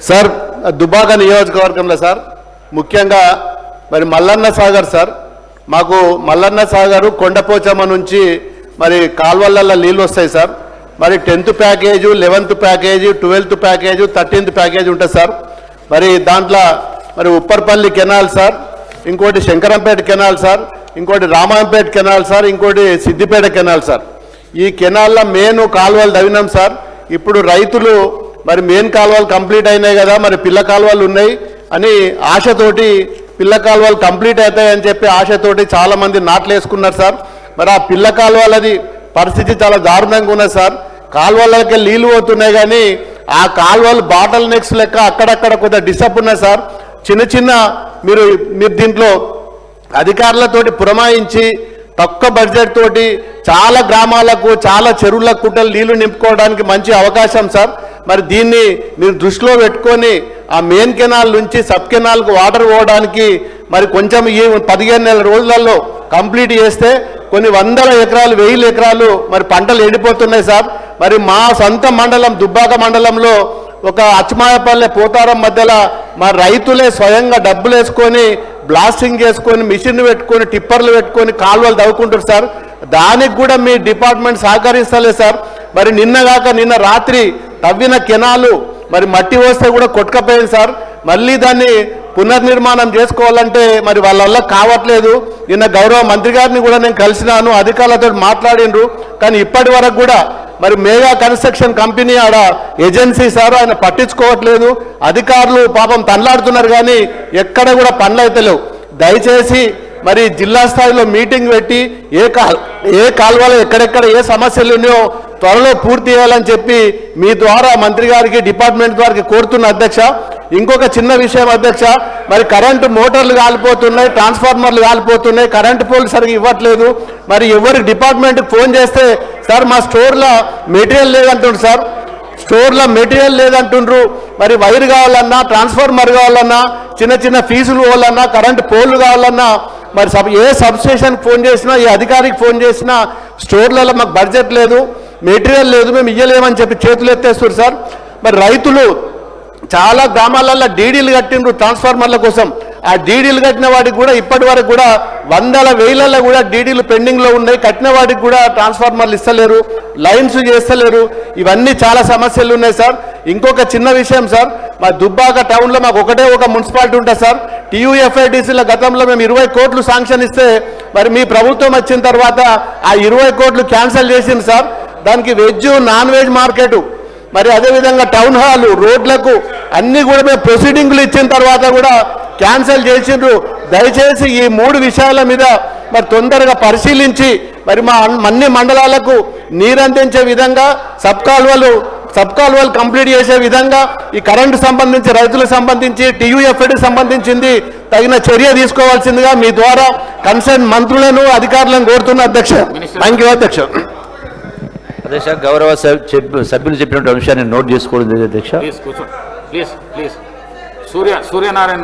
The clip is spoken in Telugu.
సార్ దుబ్బాక నియోజకవర్గంలో సార్ ముఖ్యంగా మరి మల్లన్న సాగర్ సార్ మాకు మల్లన్న సాగరు కొండపోచమ్మ నుంచి మరి కాల్వలలో నీళ్ళు వస్తాయి సార్. మరి 10th package 11th package 12th package 13th package ఉంటుంది సార్. మరి దాంట్లో మరి ఉప్పర్పల్లి కెనాల్ సార్, ఇంకోటి శంకరంపేట కెనాల్ సార్, ఇంకోటి రామాయంపేట కెనాల్ సార్, ఇంకోటి సిద్దిపేట కెనాల్ సార్. ఈ కెనాల్లో మెయిన్ కాలువలు తవ్వినాం సార్. ఇప్పుడు రైతులు మరి మెయిన్ కాలువలు కంప్లీట్ అయినాయి కదా, మరి పిల్ల కాలువలు ఉన్నాయి అని ఆశతోటి పిల్ల కాలువలు కంప్లీట్ అవుతాయని చెప్పి ఆశతోటి చాలామంది నాట్లు వేసుకున్నారు సార్. మరి ఆ పిల్ల కాలువలది పరిస్థితి చాలా దారుణంగా ఉన్నది సార్. కాలువలకి నీళ్ళు పోతున్నాయి కానీ ఆ కాలువలు బాటల్ నెక్స్ లెక్క అక్కడక్కడ కొద్దిగా డిస్టర్బ్ ఉన్నాయి సార్. చిన్న చిన్న మీరు దీంట్లో అధికారులతోటి పురమాయించి తక్కువ బడ్జెట్ తోటి చాలా గ్రామాలకు చాలా చెరువుల కుట్టలు నీళ్లు నింపుకోవడానికి మంచి అవకాశం సార్. మరి దీన్ని మీరు దృష్టిలో పెట్టుకొని ఆ మెయిన్ కెనాల్ నుంచి సబ్ కెనాల్కు వాటర్ పోవడానికి మరి కొంచెం ఈ 15 నెలల రోజులలో కంప్లీట్ చేస్తే కొన్ని 100 ఎకరాలు 1000 ఎకరాలు మరి పంటలు ఎండిపోతున్నాయి సార్. మరి మా సొంత మండలం దుబ్బాక మండలంలో ఒక అచ్చమాయపల్లె పోతారం మధ్యలో మా రైతులే స్వయంగా డబ్బులు వేసుకొని బ్లాస్టింగ్ చేసుకొని మిషన్ పెట్టుకొని టిప్పర్లు పెట్టుకొని కాలువలు తవ్వుకుంటారు సార్. దానికి కూడా మీ డిపార్ట్మెంట్ సహకరిస్తలే సార్. మరి నిన్న రాత్రి తవ్విన కెనాలు మరి మట్టి వస్తే కూడా కొట్టుకపోయింది సార్. మళ్ళీ దాన్ని పునర్నిర్మాణం చేసుకోవాలంటే మరి వాళ్ళ వల్ల కావట్లేదు. నిన్న గౌరవ మంత్రి గారిని కూడా నేను కలిసినాను, అధికారులతో మాట్లాడిండ్రు. కానీ ఇప్పటి వరకు కూడా మరి మేఘా కన్స్ట్రక్షన్ కంపెనీ ఆడ ఏజెన్సీ సార్ ఆయన పట్టించుకోవట్లేదు. అధికారులు పాపం తనలాడుతున్నారు కానీ ఎక్కడ కూడా పనులు అయితే లేవు. దయచేసి మరి జిల్లా స్థాయిలో మీటింగ్ పెట్టి ఏ కాలువలో ఎక్కడెక్కడ ఏ సమస్యలు ఉన్నాయో త్వరలో పూర్తి చేయాలని చెప్పి మీ ద్వారా మంత్రి గారికి డిపార్ట్మెంట్ ద్వారా కోరుతున్న అధ్యక్ష. ఇంకొక చిన్న విషయం అధ్యక్ష, మరి కరెంటు మోటార్లు కాలిపోతున్నాయి, ట్రాన్స్ఫార్మర్లు కాలిపోతున్నాయి, కరెంటు పోల్ సరిగ్గా ఇవ్వట్లేదు. మరి ఎవరికి డిపార్ట్మెంట్కి ఫోన్ చేస్తే సార్ మా స్టోర్లో మెటీరియల్ లేదంటుండ్రు సార్, స్టోర్లో మెటీరియల్ లేదంటుండ్రు. మరి వైర్ కావాలన్నా ట్రాన్స్ఫార్మర్ కావాలన్నా చిన్న చిన్న ఫీజులు కావాలన్నా కరెంటు పోల్లు కావాలన్నా మరి ఏ సబ్స్టేషన్కి ఫోన్ చేసినా ఏ అధికారికి ఫోన్ చేసినా స్టోర్లలో మాకు బడ్జెట్ లేదు, మెటీరియల్ లేదు, మేము ఇయ్యలేమని చెప్పి చేతులు ఎత్తేస్తారు సార్. మరి రైతులు చాలా గ్రామాలలో డీడీలు కట్టిండ్రు ట్రాన్స్ఫార్మర్ల కోసం. ఆ డీడీలు కట్టిన వాటికి కూడా ఇప్పటి వరకు కూడా 100,000 కూడా డీడీలు పెండింగ్లో ఉన్నాయి. కట్టిన వాటికి కూడా ట్రాన్స్ఫార్మర్లు ఇస్తలేరు, లైన్స్ చేస్తలేరు. ఇవన్నీ చాలా సమస్యలు ఉన్నాయి సార్. ఇంకొక చిన్న విషయం సార్, మా దుబ్బాక టౌన్లో మాకు ఒక మున్సిపాలిటీ ఉంటుంది సార్. TUFIDCల గతంలో మేము 20 కోట్లు శాంక్షన్ ఇస్తే మరి మీ ప్రభుత్వం వచ్చిన తర్వాత ఆ 20 కోట్లు క్యాన్సిల్ చేసింది సార్. దానికి వెజ్ నాన్ వెజ్ మార్కెట్ మరి అదేవిధంగా టౌన్ హాలు రోడ్లకు అన్నీ కూడా మేము ప్రొసీడింగ్లు ఇచ్చిన తర్వాత కూడా క్యాన్సిల్ చేసిండ్రు. దయచేసి ఈ 3 విషయాల మీద మరి తొందరగా పరిశీలించి మరి మా అన్ని మండలాలకు నీరందించే విధంగా సబ్ కాలువలు కంప్లీట్ చేసే విధంగా ఈ కరెంటు సంబంధించి రైతులకు సంబంధించి TUFID సంబంధించింది తగిన చర్య తీసుకోవాల్సిందిగా మీ ద్వారా కన్సర్న్ మంత్రులను అధికారులను కోరుతున్న అధ్యక్ష. థ్యాంక్ యూ అధ్యక్ష. అధ్యక్ష గౌరవ సభ్యులు చెప్పినటువంటి అంశాన్ని నోట్ చేసుకోవడం అధ్యక్ష. ప్లీజ్ కూర్చోండి. ప్లీజ్ సూర్యనారాయణ